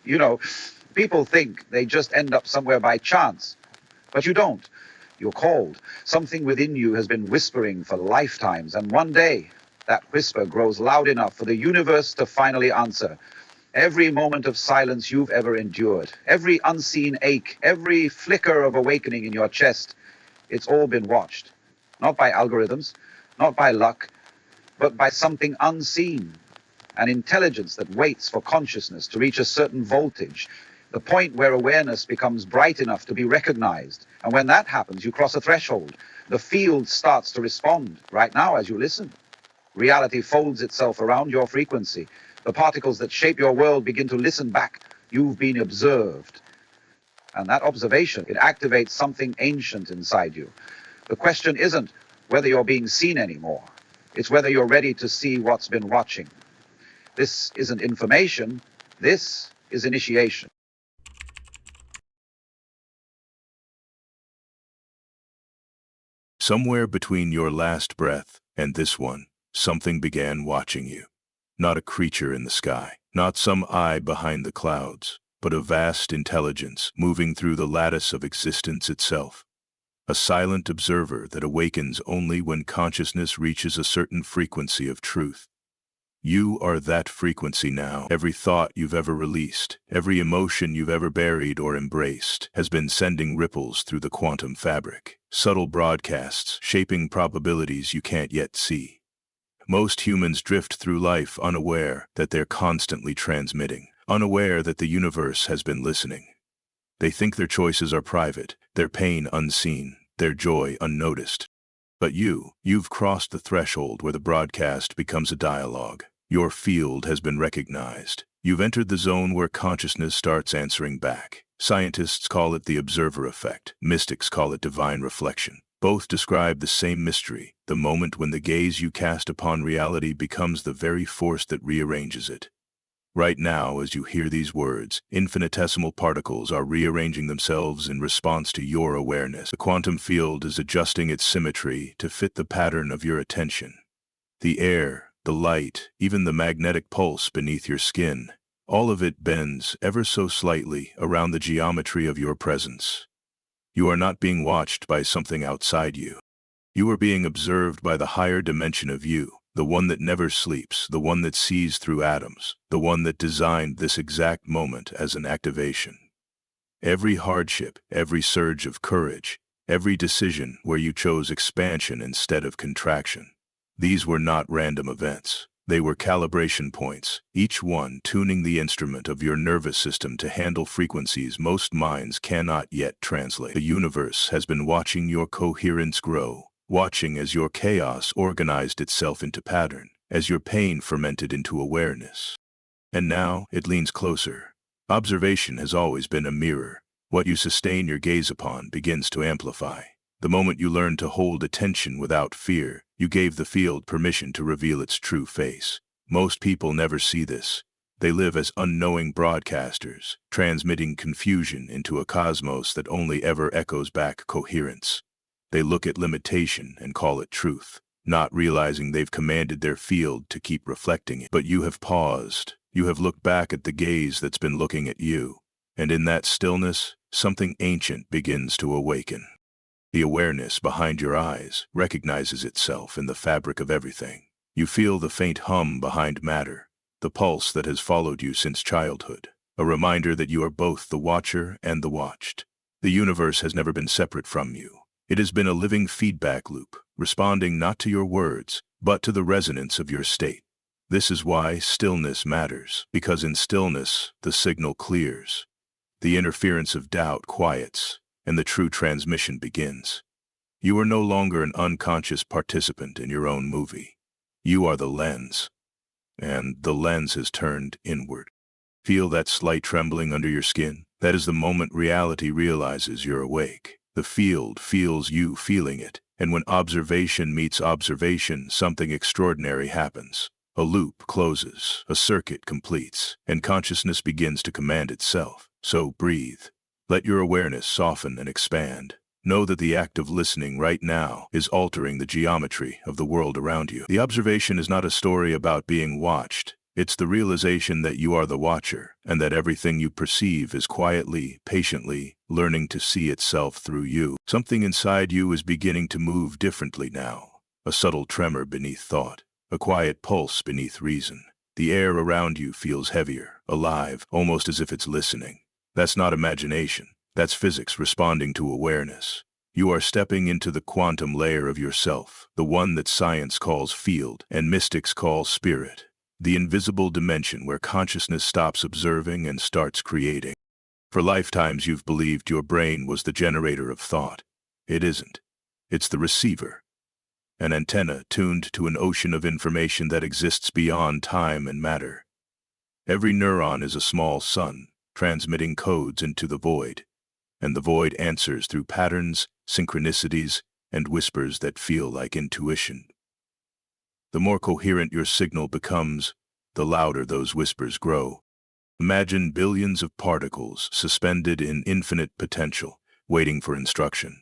You know, people think they just end up somewhere by chance, but you don't. You're called. Something within you has been whispering for lifetimes, and one day that whisper grows loud enough for the universe to finally answer. Every moment of silence you've ever endured, every unseen ache, every flicker of awakening in your chest, it's all been watched. Not by algorithms, not by luck, but by something unseen. An intelligence that waits for consciousness to reach a certain voltage, the point where awareness becomes bright enough to be recognized. And when that happens, you cross a threshold. The field starts to respond right now as you listen. Reality folds itself around your frequency. The particles that shape your world begin to listen back. You've been observed. And that observation, it activates something ancient inside you. The question isn't whether you're being seen anymore. It's whether you're ready to see what's been watching. This isn't information. This is initiation. Somewhere between your last breath and this one, something began watching you. Not a creature in the sky, not some eye behind the clouds, but a vast intelligence moving through the lattice of existence itself. A silent observer that awakens only when consciousness reaches a certain frequency of truth. You are that frequency now. Every thought you've ever released, every emotion you've ever buried or embraced, has been sending ripples through the quantum fabric, subtle broadcasts shaping probabilities you can't yet see. Most humans drift through life unaware that they're constantly transmitting, unaware that the universe has been listening. They think their choices are private, their pain unseen, their joy unnoticed. But you've crossed the threshold where the broadcast becomes a dialogue. Your field has been recognized. You've entered the zone where consciousness starts answering back. Scientists call it the observer effect. Mystics call it divine reflection. Both describe the same mystery, the moment when the gaze you cast upon reality becomes the very force that rearranges it. Right now, as you hear these words, infinitesimal particles are rearranging themselves in response to your awareness. The quantum field is adjusting its symmetry to fit the pattern of your attention. The air, the light, even the magnetic pulse beneath your skin, all of it bends ever so slightly around the geometry of your presence. You are not being watched by something outside you. You are being observed by the higher dimension of you. The one that never sleeps, the one that sees through atoms, the one that designed this exact moment as an activation. Every hardship, every surge of courage, every decision where you chose expansion instead of contraction. These were not random events. They were calibration points, each one tuning the instrument of your nervous system to handle frequencies most minds cannot yet translate. The universe has been watching your coherence grow, watching as your chaos organized itself into pattern, as your pain fermented into awareness. And now it leans closer. Observation has always been a mirror. What you sustain your gaze upon begins to amplify. The moment you learn to hold attention without fear, you gave the field permission to reveal its true face. Most people never see this. They live as unknowing broadcasters, transmitting confusion into a cosmos that only ever echoes back coherence. They look at limitation and call it truth, not realizing they've commanded their field to keep reflecting it. But you have paused. You have looked back at the gaze that's been looking at you. And in that stillness, something ancient begins to awaken. The awareness behind your eyes recognizes itself in the fabric of everything. You feel the faint hum behind matter, the pulse that has followed you since childhood, a reminder that you are both the watcher and the watched. The universe has never been separate from you. It has been a living feedback loop, responding not to your words, but to the resonance of your state. This is why stillness matters, because in stillness, the signal clears. The interference of doubt quiets, and the true transmission begins. You are no longer an unconscious participant in your own movie. You are the lens, and the lens has turned inward. Feel that slight trembling under your skin? That is the moment reality realizes you're awake. The field feels you feeling it, and when observation meets observation, something extraordinary happens. A loop closes, a circuit completes, and consciousness begins to command itself. So breathe. Let your awareness soften and expand. Know that the act of listening right now is altering the geometry of the world around you. The observation is not a story about being watched. It's the realization that you are the watcher, and that everything you perceive is quietly, patiently, learning to see itself through you. Something inside you is beginning to move differently now. A subtle tremor beneath thought, a quiet pulse beneath reason. The air around you feels heavier, alive, almost as if it's listening. That's not imagination. That's physics responding to awareness. You are stepping into the quantum layer of yourself, the one that science calls field and mystics call spirit. The invisible dimension where consciousness stops observing and starts creating. For lifetimes you've believed your brain was the generator of thought. It isn't. It's the receiver. An antenna tuned to an ocean of information that exists beyond time and matter. Every neuron is a small sun, transmitting codes into the void, and the void answers through patterns, synchronicities, and whispers that feel like intuition. The more coherent your signal becomes, the louder those whispers grow. Imagine billions of particles suspended in infinite potential, waiting for instruction.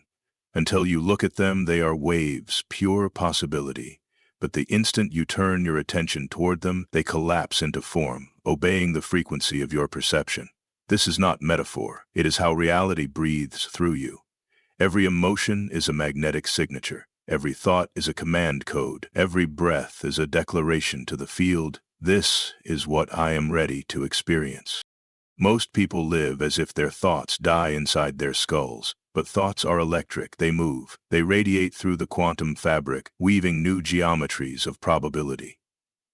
Until you look at them, they are waves, pure possibility. But the instant you turn your attention toward them, they collapse into form, obeying the frequency of your perception. This is not metaphor. It is how reality breathes through you. Every emotion is a magnetic signature. Every thought is a command code. Every breath is a declaration to the field. This is what I am ready to experience. Most people live as if their thoughts die inside their skulls. But thoughts are electric. They move. They radiate through the quantum fabric, weaving new geometries of probability.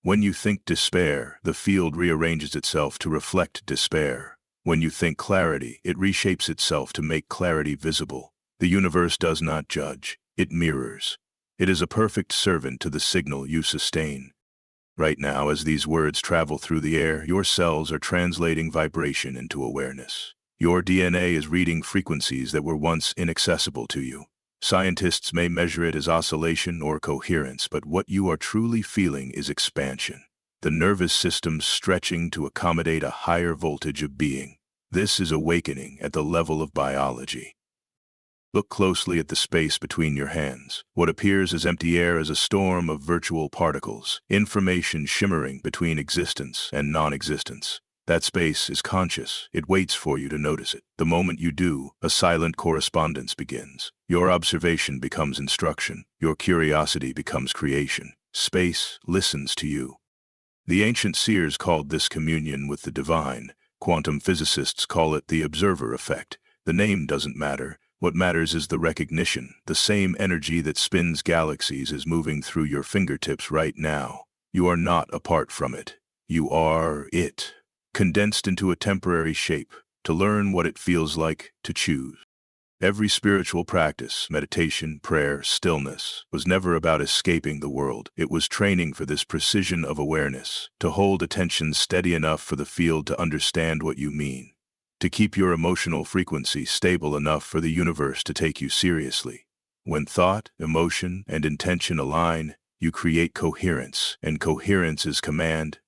When you think despair, the field rearranges itself to reflect despair. When you think clarity, it reshapes itself to make clarity visible. The universe does not judge. It mirrors. It is a perfect servant to the signal you sustain. Right now, as these words travel through the air, your cells are translating vibration into awareness. Your DNA is reading frequencies that were once inaccessible to you. Scientists may measure it as oscillation or coherence, but what you are truly feeling is expansion. The nervous system stretching to accommodate a higher voltage of being. This is awakening at the level of biology. Look closely at the space between your hands. What appears as empty air is a storm of virtual particles, information shimmering between existence and non-existence. That space is conscious. It waits for you to notice it. The moment you do, a silent correspondence begins. Your observation becomes instruction. Your curiosity becomes creation. Space listens to you. The ancient seers called this communion with the divine. Quantum physicists call it the observer effect. The name doesn't matter. What matters is the recognition. The same energy that spins galaxies is moving through your fingertips right now. You are not apart from it. You are it, condensed into a temporary shape, to learn what it feels like to choose. Every spiritual practice, meditation, prayer, stillness, was never about escaping the world. It was training for this precision of awareness, to hold attention steady enough for the field to understand what you mean. To keep your emotional frequency stable enough for the universe to take you seriously. When thought, emotion, and intention align, you create coherence, and coherence is command.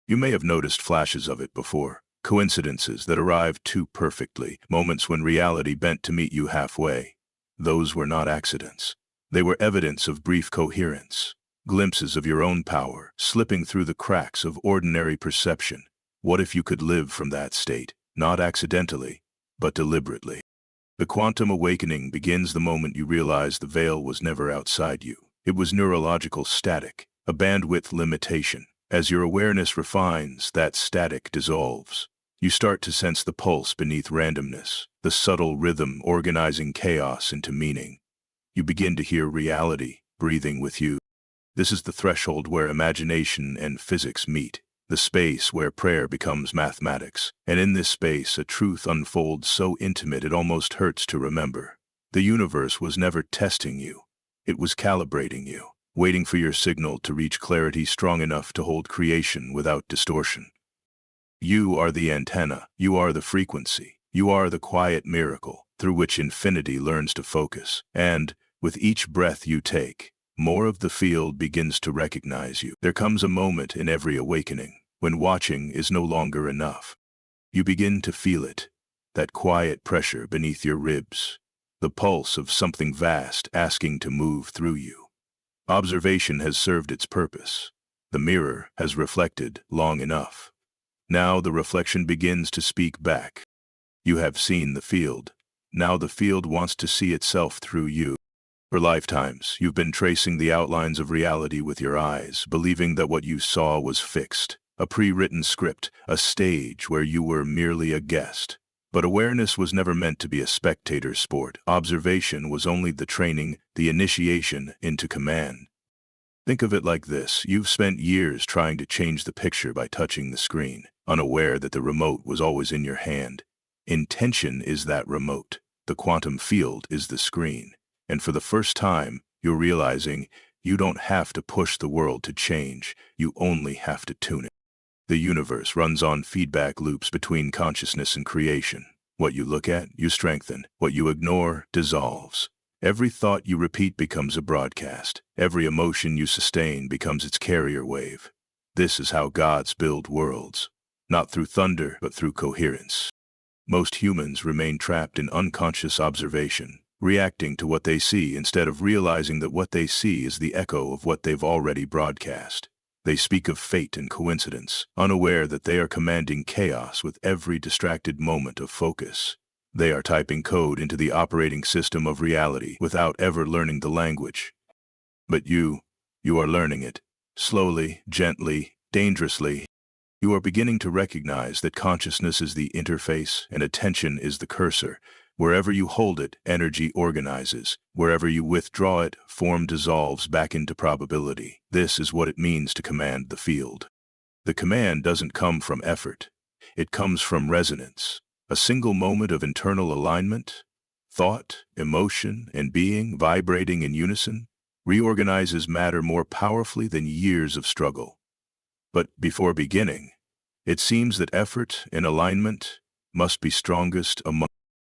You may have noticed flashes of it before, coincidences that arrived too perfectly, moments when reality bent to meet you halfway. Those were not accidents. They were evidence of brief coherence, glimpses of your own power, slipping through the cracks of ordinary perception. What if you could live from that state? Not accidentally, but deliberately. The quantum awakening begins the moment you realize the veil was never outside you. It was neurological static, a bandwidth limitation. As your awareness refines, that static dissolves. You start to sense the pulse beneath randomness, the subtle rhythm organizing chaos into meaning. You begin to hear reality breathing with you. This is the threshold where imagination and physics meet. The space where prayer becomes mathematics, and in this space a truth unfolds so intimate it almost hurts to remember. The universe was never testing you. It was calibrating you, waiting for your signal to reach clarity strong enough to hold creation without distortion. You are the antenna, you are the frequency, you are the quiet miracle through which infinity learns to focus, and, with each breath you take, more of the field begins to recognize you. There comes a moment in every awakening when watching is no longer enough. You begin to feel it, that quiet pressure beneath your ribs, the pulse of something vast asking to move through you. Observation has served its purpose. The mirror has reflected long enough. Now the reflection begins to speak back. You have seen the field. Now the field wants to see itself through you. For lifetimes, you've been tracing the outlines of reality with your eyes, believing that what you saw was fixed, a pre-written script, a stage where you were merely a guest. But awareness was never meant to be a spectator sport. Observation was only the training, the initiation into command. Think of it like this: you've spent years trying to change the picture by touching the screen, unaware that the remote was always in your hand. Intention is that remote. The quantum field is the screen. And for the first time, you're realizing you don't have to push the world to change, you only have to tune it. The universe runs on feedback loops between consciousness and creation. What you look at, you strengthen. What you ignore, dissolves. Every thought you repeat becomes a broadcast. Every emotion you sustain becomes its carrier wave. This is how gods build worlds. Not through thunder, but through coherence. Most humans remain trapped in unconscious observation, reacting to what they see instead of realizing that what they see is the echo of what they've already broadcast. They speak of fate and coincidence, unaware that they are commanding chaos with every distracted moment of focus. They are typing code into the operating system of reality without ever learning the language. But you are learning it. Slowly, gently, dangerously. You are beginning to recognize that consciousness is the interface and attention is the cursor. Wherever you hold it, energy organizes. Wherever you withdraw it, form dissolves back into probability. This is what it means to command the field. The command doesn't come from effort. It comes from resonance. A single moment of internal alignment, thought, emotion, and being vibrating in unison, reorganizes matter more powerfully than years of struggle. But before beginning, it seems that effort and alignment must be strongest among.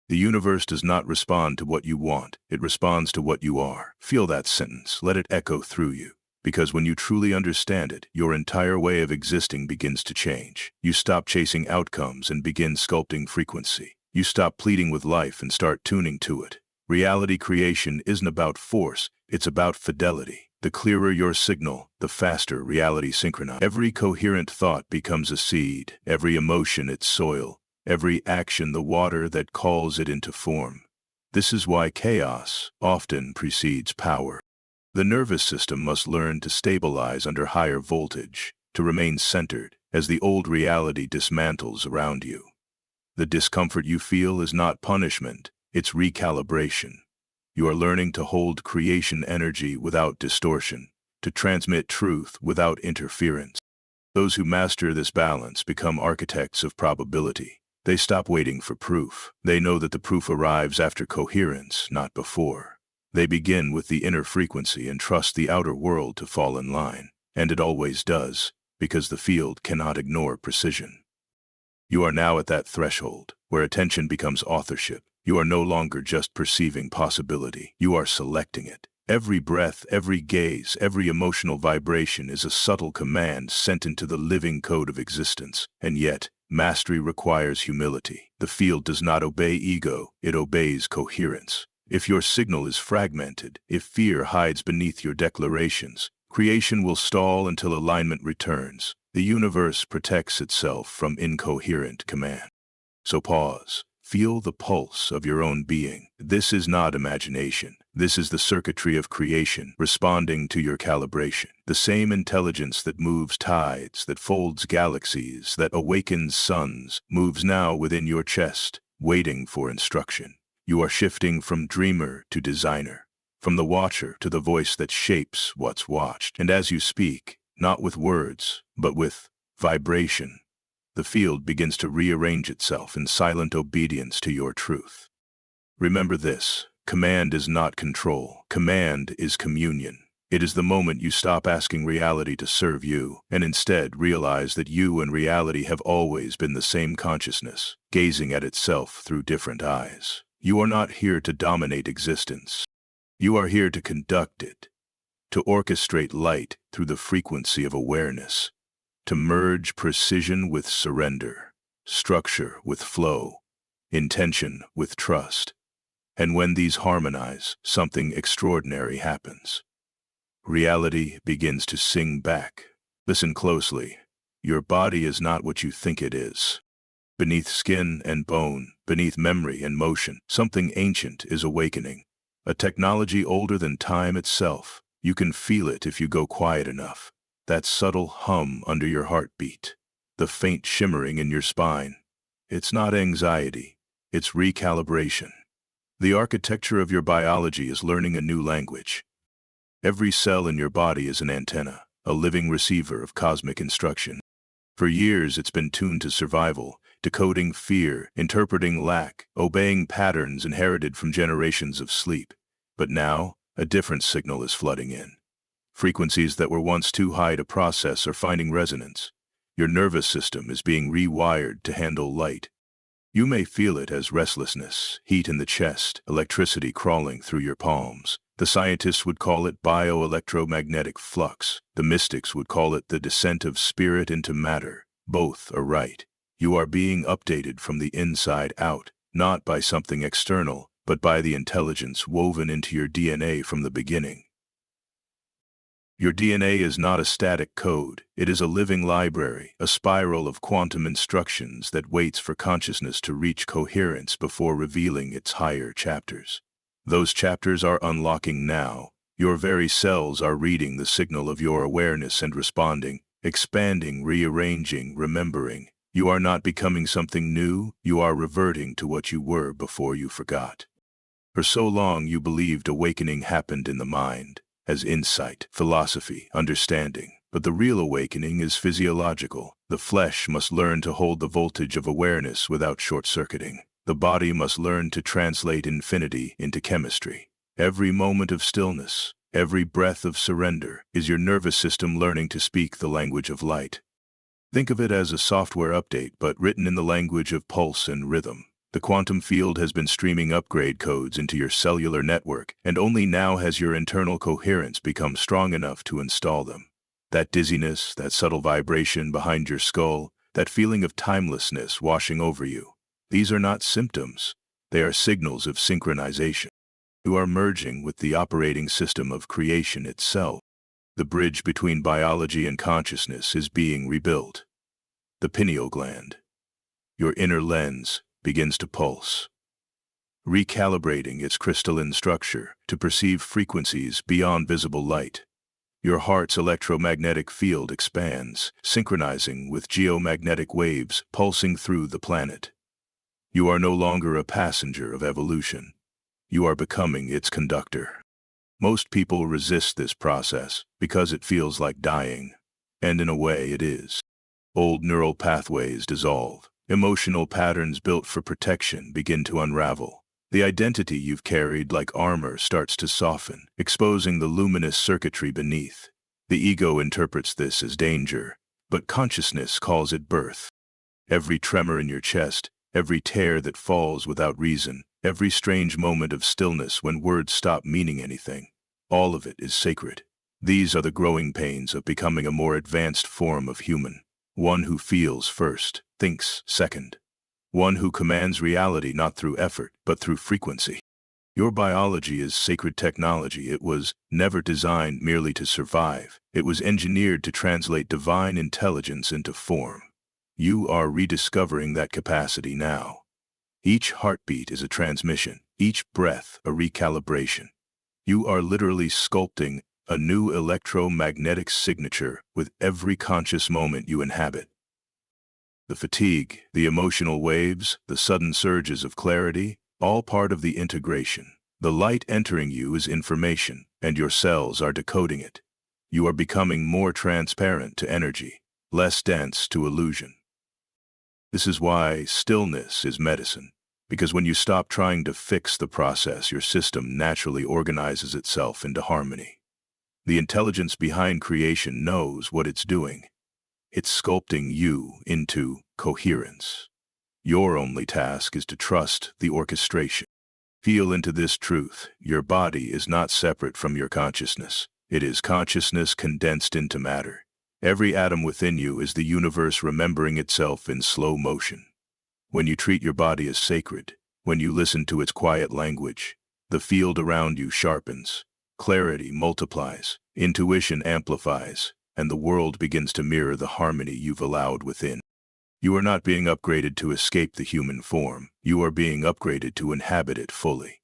The universe does not respond to what you want, it responds to what you are. Feel that sentence, let it echo through you. Because when you truly understand it, your entire way of existing begins to change. You stop chasing outcomes and begin sculpting frequency. You stop pleading with life and start tuning to it. Reality creation isn't about force, it's about fidelity. The clearer your signal, the faster reality synchronizes. Every coherent thought becomes a seed, every emotion its soil, every action the water that calls it into form. This is why chaos often precedes power. The nervous system must learn to stabilize under higher voltage, to remain centered as the old reality dismantles around you. The discomfort you feel is not punishment, it's recalibration. You are learning to hold creation energy without distortion, to transmit truth without interference. Those who master this balance become architects of probability. They stop waiting for proof. They know that the proof arrives after coherence, not before. They begin with the inner frequency and trust the outer world to fall in line. And it always does, because the field cannot ignore precision. You are now at that threshold, where attention becomes authorship. You are no longer just perceiving possibility. You are selecting it. Every breath, every gaze, every emotional vibration is a subtle command sent into the living code of existence. And yet, mastery requires humility. The field does not obey ego, it obeys coherence. If your signal is fragmented, if fear hides beneath your declarations, creation will stall until alignment returns. The universe protects itself from incoherent command. So pause. Feel the pulse of your own being. This is not imagination. This is the circuitry of creation, responding to your calibration. The same intelligence that moves tides, that folds galaxies, that awakens suns, moves now within your chest, waiting for instruction. You are shifting from dreamer to designer, from the watcher to the voice that shapes what's watched. And as you speak, not with words, but with vibration, the field begins to rearrange itself in silent obedience to your truth. Remember this: command is not control. Command is communion. It is the moment you stop asking reality to serve you, and instead realize that you and reality have always been the same consciousness, gazing at itself through different eyes. You are not here to dominate existence. You are here to conduct it, to orchestrate light through the frequency of awareness, to merge precision with surrender, structure with flow, intention with trust. And when these harmonize, something extraordinary happens. Reality begins to sing back, Listen closely. Your body is not what you think it is. Beneath skin and bone, beneath memory and motion, something ancient is awakening. A technology older than time itself. You can feel it if you go quiet enough. That subtle hum under your heartbeat. The faint shimmering in your spine. It's not anxiety. It's recalibration. The architecture of your biology is learning a new language. Every cell in your body is an antenna, a living receiver of cosmic instruction. For years it's been tuned to survival, decoding fear, interpreting lack, obeying patterns inherited from generations of sleep. But now, a different signal is flooding in. Frequencies that were once too high to process are finding resonance. Your nervous system is being rewired to handle light. You may feel it as restlessness, heat in the chest, electricity crawling through your palms. The scientists would call it bioelectromagnetic flux. The mystics would call it the descent of spirit into matter. Both are right. You are being updated from the inside out, not by something external, but by the intelligence woven into your DNA from the beginning. Your DNA is not a static code. It is a living library, a spiral of quantum instructions that waits for consciousness to reach coherence before revealing its higher chapters. Those chapters are unlocking now. Your very cells are reading the signal of your awareness and responding, expanding, rearranging, remembering. You are not becoming something new. You are reverting to what you were before you forgot. For so long you believed awakening happened in the mind, as insight, philosophy, understanding. But the real awakening is physiological. The flesh must learn to hold the voltage of awareness without short-circuiting. The body must learn to translate infinity into chemistry. Every moment of stillness, every breath of surrender, is your nervous system learning to speak the language of light. Think of it as a software update, but written in the language of pulse and rhythm. The quantum field has been streaming upgrade codes into your cellular network, and only now has your internal coherence become strong enough to install them. That dizziness, that subtle vibration behind your skull, that feeling of timelessness washing over you, these are not symptoms. They are signals of synchronization. You are merging with the operating system of creation itself. The bridge between biology and consciousness is being rebuilt. The pineal gland, your inner lens, begins to pulse, recalibrating its crystalline structure to perceive frequencies beyond visible light. Your heart's electromagnetic field expands, synchronizing with geomagnetic waves pulsing through the planet. You are no longer a passenger of evolution. You are becoming its conductor. Most people resist this process because it feels like dying, and in a way it is. Old neural pathways dissolve. Emotional patterns built for protection begin to unravel. The identity you've carried like armor starts to soften, exposing the luminous circuitry beneath. The ego interprets this as danger, but consciousness calls it birth. Every tremor in your chest, every tear that falls without reason, every strange moment of stillness when words stop meaning anything, all of it is sacred. These are the growing pains of becoming a more advanced form of human. One who feels first, thinks second. One who commands reality not through effort, but through frequency. Your biology is sacred technology. It was never designed merely to survive. It was engineered to translate divine intelligence into form. You are rediscovering that capacity now. Each heartbeat is a transmission, each breath a recalibration. You are literally sculpting a new electromagnetic signature with every conscious moment you inhabit. The fatigue, the emotional waves, the sudden surges of clarity, all part of the integration. The light entering you is information, and your cells are decoding it. You are becoming more transparent to energy, less dense to illusion. This is why stillness is medicine, because when you stop trying to fix the process, your system naturally organizes itself into harmony. The intelligence behind creation knows what it's doing. It's sculpting you into coherence. Your only task is to trust the orchestration. Feel into this truth. Your body is not separate from your consciousness. It is consciousness condensed into matter. Every atom within you is the universe remembering itself in slow motion. When you treat your body as sacred, when you listen to its quiet language, the field around you sharpens. Clarity multiplies, intuition amplifies, and the world begins to mirror the harmony you've allowed within. You are not being upgraded to escape the human form. You are being upgraded to inhabit it fully,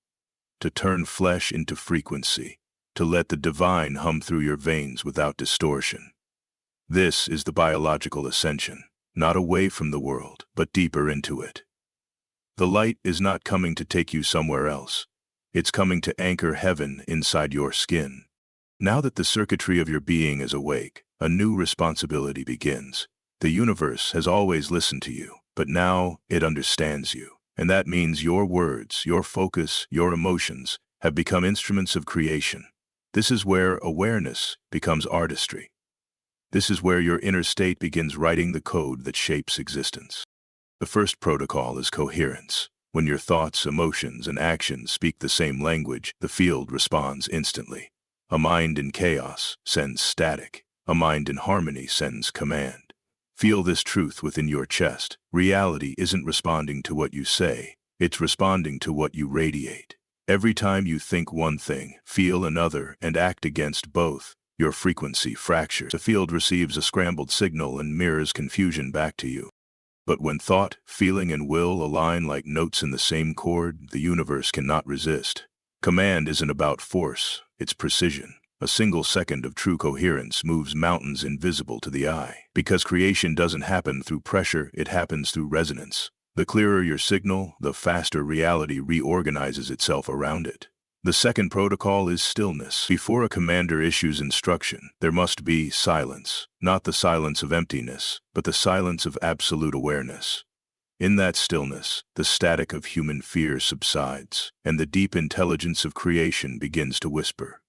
to turn flesh into frequency, to let the divine hum through your veins without distortion. This is the biological ascension, not away from the world, but deeper into it. The light is not coming to take you somewhere else. It's coming to anchor heaven inside your skin. Now that the circuitry of your being is awake, a new responsibility begins. The universe has always listened to you, but now it understands you. And that means your words, your focus, your emotions have become instruments of creation. This is where awareness becomes artistry. This is where your inner state begins writing the code that shapes existence. The first protocol is coherence. When your thoughts, emotions, and actions speak the same language, the field responds instantly. A mind in chaos sends static. A mind in harmony sends command. Feel this truth within your chest. Reality isn't responding to what you say. It's responding to what you radiate. Every time you think one thing, feel another, and act against both, your frequency fractures. The field receives a scrambled signal and mirrors confusion back to you. But when thought, feeling, and will align like notes in the same chord, the universe cannot resist. Command isn't about force, it's precision. A single second of true coherence moves mountains invisible to the eye. Because creation doesn't happen through pressure, it happens through resonance. The clearer your signal, the faster reality reorganizes itself around it. The second protocol is stillness. Before a commander issues instruction, there must be silence. Not the silence of emptiness, but the silence of absolute awareness. In that stillness, the static of human fear subsides, and the deep intelligence of creation begins to whisper.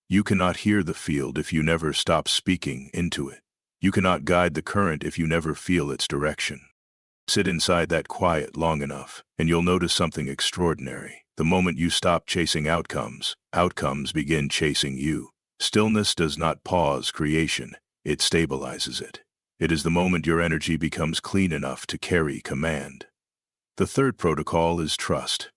You cannot hear the field if you never stop speaking into it. You cannot guide the current if you never feel its direction. Sit inside that quiet long enough, and you'll notice something extraordinary. The moment you stop chasing outcomes, outcomes begin chasing you. Stillness does not pause creation, it stabilizes it. It is the moment your energy becomes clean enough to carry command. The third protocol is trust.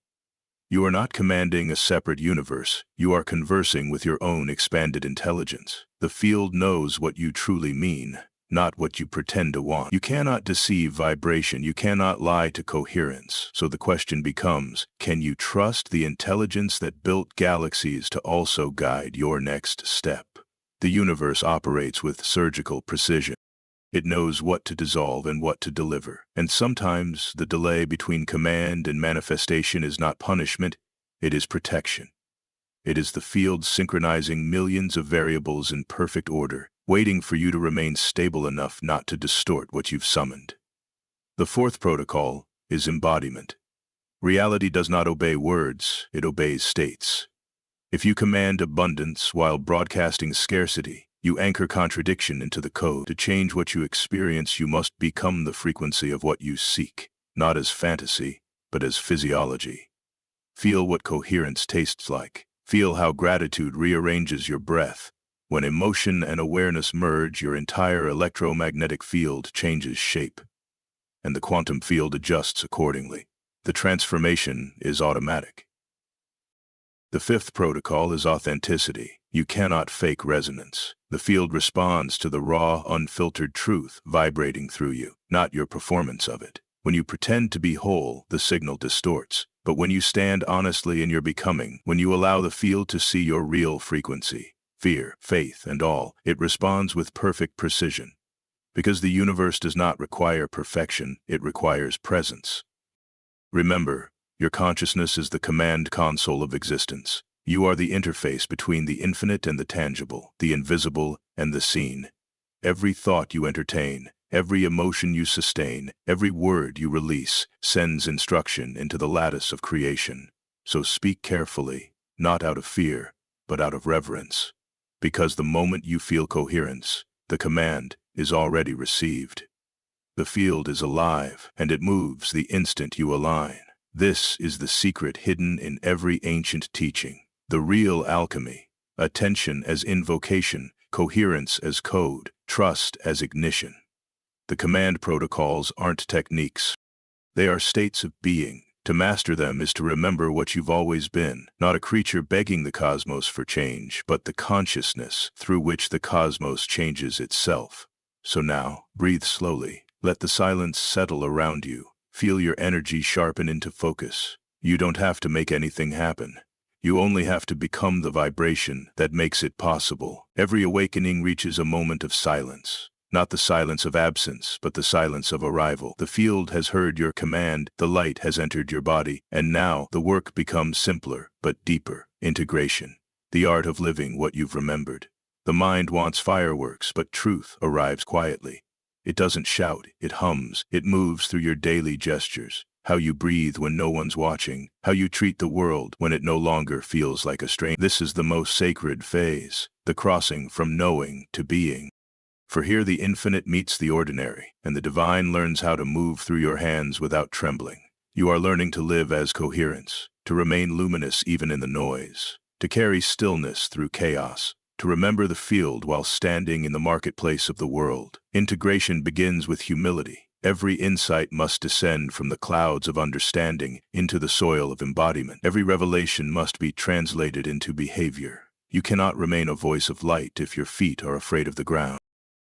You are not commanding a separate universe, you are conversing with your own expanded intelligence. The field knows what you truly mean, not what you pretend to want. You cannot deceive vibration, you cannot lie to coherence. So the question becomes, can you trust the intelligence that built galaxies to also guide your next step? The universe operates with surgical precision. It knows what to dissolve and what to deliver. And sometimes the delay between command and manifestation is not punishment, it is protection. It is the field synchronizing millions of variables in perfect order, waiting for you to remain stable enough not to distort what you've summoned. The fourth protocol is embodiment. Reality does not obey words, it obeys states. If you command abundance while broadcasting scarcity, you anchor contradiction into the code. To change what you experience, you must become the frequency of what you seek, not as fantasy, but as physiology. Feel what coherence tastes like. Feel how gratitude rearranges your breath. When emotion and awareness merge, your entire electromagnetic field changes shape, and the quantum field adjusts accordingly. The transformation is automatic. The fifth protocol is authenticity. You cannot fake resonance. The field responds to the raw, unfiltered truth vibrating through you, not your performance of it. When you pretend to be whole, the signal distorts. But when you stand honestly in your becoming, when you allow the field to see your real frequency, fear, faith, and all, it responds with perfect precision. Because the universe does not require perfection, it requires presence. Remember, your consciousness is the command console of existence. You are the interface between the infinite and the tangible, the invisible and the seen. Every thought you entertain, every emotion you sustain, every word you release sends instruction into the lattice of creation. So speak carefully, not out of fear, but out of reverence. Because the moment you feel coherence, the command is already received. The field is alive, and it moves the instant you align. This is the secret hidden in every ancient teaching. The real alchemy, attention as invocation, coherence as code, trust as ignition. The command protocols aren't techniques. They are states of being, To master them is to remember what you've always been, not a creature begging the cosmos for change, but the consciousness through which the cosmos changes itself. So now, breathe slowly. Let the silence settle around you. Feel your energy sharpen into focus. You don't have to make anything happen. You only have to become the vibration that makes it possible. Every awakening reaches a moment of silence. Not the silence of absence, but the silence of arrival. The field has heard your command, the light has entered your body, and now the work becomes simpler, but deeper. Integration. The art of living what you've remembered. The mind wants fireworks, but truth arrives quietly. It doesn't shout, it hums, it moves through your daily gestures. How you breathe when no one's watching, how you treat the world when it no longer feels like a strain. This is the most sacred phase, the crossing from knowing to being. For here the infinite meets the ordinary, and the divine learns how to move through your hands without trembling. You are learning to live as coherence, to remain luminous even in the noise, to carry stillness through chaos, to remember the field while standing in the marketplace of the world. Integration begins with humility. Every insight must descend from the clouds of understanding into the soil of embodiment. Every revelation must be translated into behavior. You cannot remain a voice of light if your feet are afraid of the ground.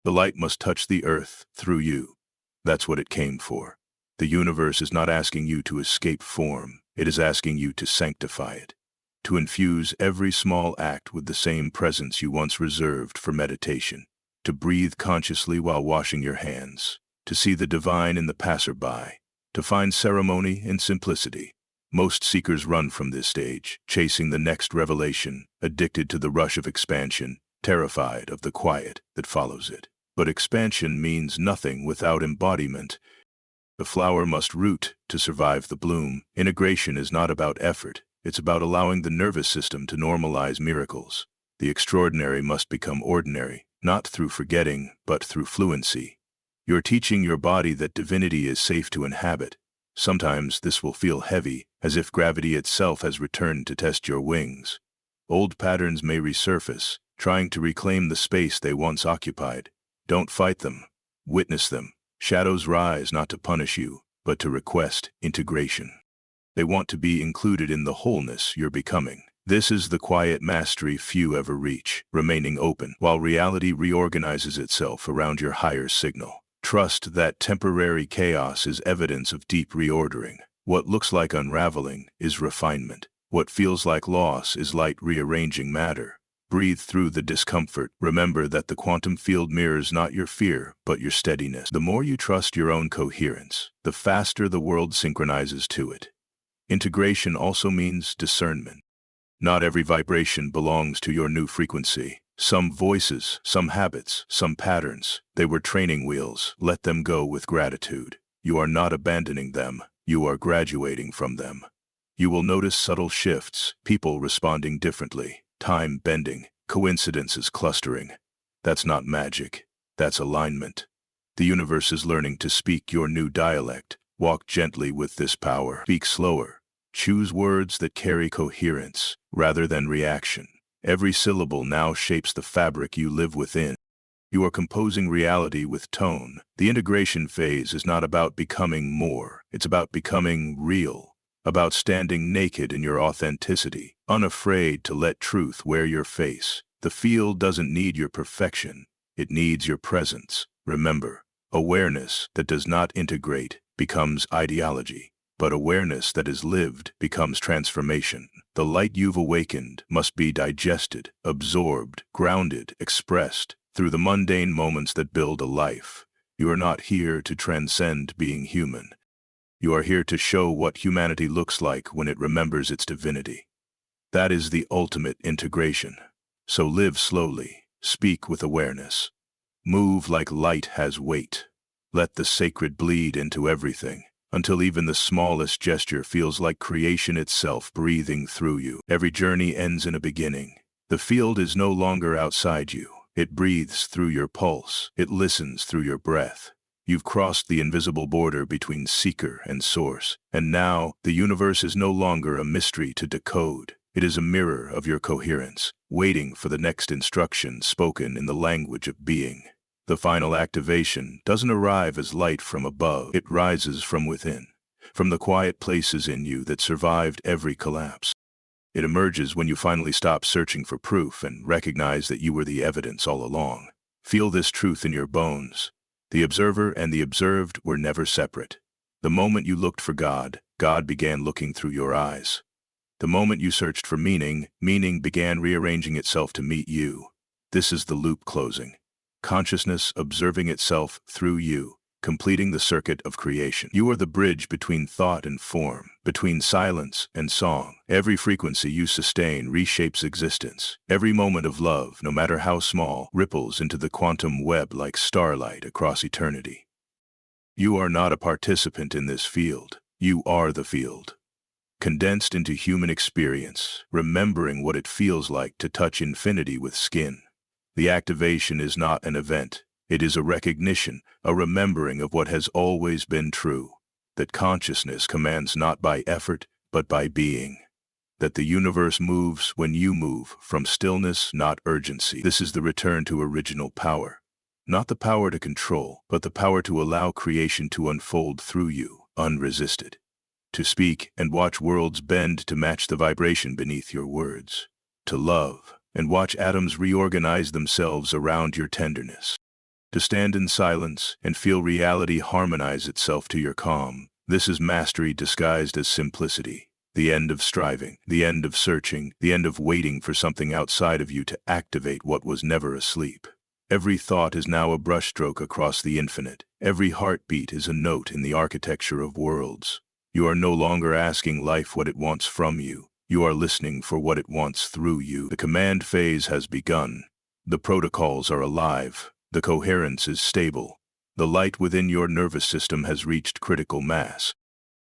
The light must touch the earth through you. That's what it came for. The universe is not asking you to escape form. It is asking you to sanctify it, to infuse every small act with the same presence you once reserved for meditation, to breathe consciously while washing your hands, to see the divine in the passerby, to find ceremony in simplicity. Most seekers run from this stage, chasing the next revelation, addicted to the rush of expansion, terrified of the quiet that follows it. But expansion means nothing without embodiment. The flower must root to survive the bloom. Integration is not about effort. It's about allowing the nervous system to normalize miracles. The extraordinary must become ordinary, not through forgetting, but through fluency. You're teaching your body that divinity is safe to inhabit. Sometimes this will feel heavy, as if gravity itself has returned to test your wings. Old patterns may resurface, trying to reclaim the space they once occupied. Don't fight them. Witness them. Shadows rise not to punish you, but to request integration. They want to be included in the wholeness you're becoming. This is the quiet mastery few ever reach, remaining open while reality reorganizes itself around your higher signal. Trust that temporary chaos is evidence of deep reordering. What looks like unraveling is refinement. What feels like loss is light rearranging matter. Breathe through the discomfort. Remember that the quantum field mirrors not your fear, but your steadiness. The more you trust your own coherence, the faster the world synchronizes to it. Integration also means discernment. Not every vibration belongs to your new frequency. Some voices, some habits, some patterns, they were training wheels. Let them go with gratitude. You are not abandoning them. You are graduating from them. You will notice subtle shifts, people responding differently, time bending, coincidences clustering. That's not magic. That's alignment. The universe is learning to speak your new dialect. Walk gently with this power. Speak slower. Choose words that carry coherence rather than reaction. Every syllable now shapes the fabric you live within. You are composing reality with tone. The integration phase is not about becoming more. It's about becoming real, about standing naked in your authenticity, unafraid to let truth wear your face. The field doesn't need your perfection. It needs your presence. Remember, awareness that does not integrate becomes ideology, but awareness that is lived becomes transformation. The light you've awakened must be digested, absorbed, grounded, expressed through the mundane moments that build a life. You are not here to transcend being human. You are here to show what humanity looks like when it remembers its divinity. That is the ultimate integration. So live slowly, speak with awareness, move like light has weight. Let the sacred bleed into everything, until even the smallest gesture feels like creation itself breathing through you. Every journey ends in a beginning. The field is no longer outside you. It breathes through your pulse. It listens through your breath. You've crossed the invisible border between seeker and source, and now the universe is no longer a mystery to decode. It is a mirror of your coherence, waiting for the next instruction spoken in the language of being. The final activation doesn't arrive as light from above. It rises from within. from the quiet places in you that survived every collapse. It emerges when you finally stop searching for proof and recognize that you were the evidence all along. Feel this truth in your bones. The observer and the observed were never separate. The moment you looked for God, God began looking through your eyes. The moment you searched for meaning, meaning began rearranging itself to meet you. This is the loop closing. Consciousness observing itself through you, completing the circuit of creation. You are the bridge between thought and form, between silence and song. Every frequency you sustain reshapes existence. Every moment of love, no matter how small, ripples into the quantum web like starlight across eternity. You are not a participant in this field. You are the field. Condensed into human experience, remembering what it feels like to touch infinity with skin. The activation is not an event. It is a recognition, a remembering of what has always been true, that consciousness commands not by effort, but by being. That the universe moves when you move, from stillness, not urgency. This is the return to original power. Not the power to control, but the power to allow creation to unfold through you, unresisted. To speak and watch worlds bend to match the vibration beneath your words. To love and watch atoms reorganize themselves around your tenderness. To stand in silence and feel reality harmonize itself to your calm. This is mastery disguised as simplicity. The end of striving, the end of searching, the end of waiting for something outside of you to activate what was never asleep. Every thought is now a brushstroke across the infinite. Every heartbeat is a note in the architecture of worlds. You are no longer asking life what it wants from you. You are listening for what it wants through you. The command phase has begun. The protocols are alive. The coherence is stable. The light within your nervous system has reached critical mass.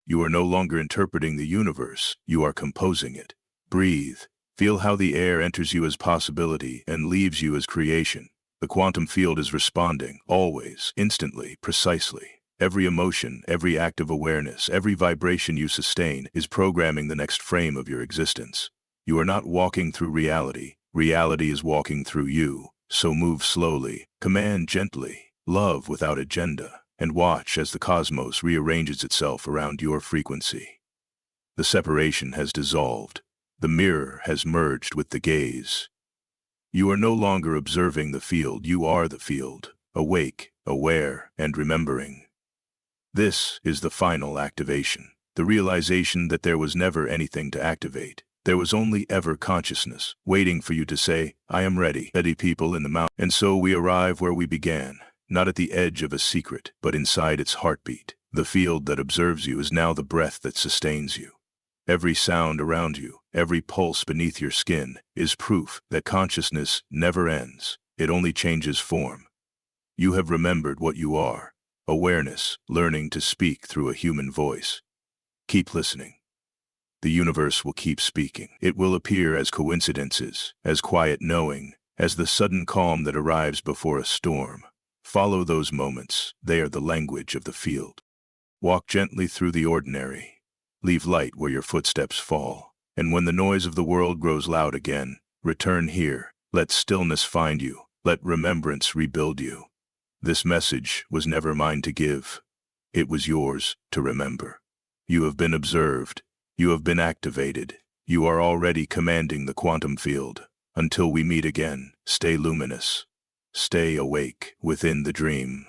You are no longer interpreting the universe, you are composing it. Breathe. Feel how the air enters you as possibility and leaves you as creation. The quantum field is responding, always, instantly, precisely. Every emotion, every act of awareness, every vibration you sustain is programming the next frame of your existence. You are not walking through reality. Reality is walking through you. So move slowly, command gently, love without agenda, and watch as the cosmos rearranges itself around your frequency. The separation has dissolved. The mirror has merged with the gaze. You are no longer observing the field, you are the field, awake, aware, and remembering. This is the final activation, the realization that there was never anything to activate. There was only ever consciousness, waiting for you to say, I am ready, steady people in the mountain. And so we arrive where we began, not at the edge of a secret, but inside its heartbeat. The field that observes you is now the breath that sustains you. Every sound around you, every pulse beneath your skin, is proof that consciousness never ends. It only changes form. You have remembered what you are. Awareness, learning to speak through a human voice. Keep listening. The universe will keep speaking. It will appear as coincidences, as quiet knowing, as the sudden calm that arrives before a storm. Follow those moments. They are the language of the field. Walk gently through the ordinary. Leave light where your footsteps fall. And when the noise of the world grows loud again, return here. Let stillness find you. Let remembrance rebuild you. This message was never mine to give. It was yours to remember. You have been observed. You have been activated. You are already commanding the quantum field. Until we meet again, stay luminous. Stay awake within the dream.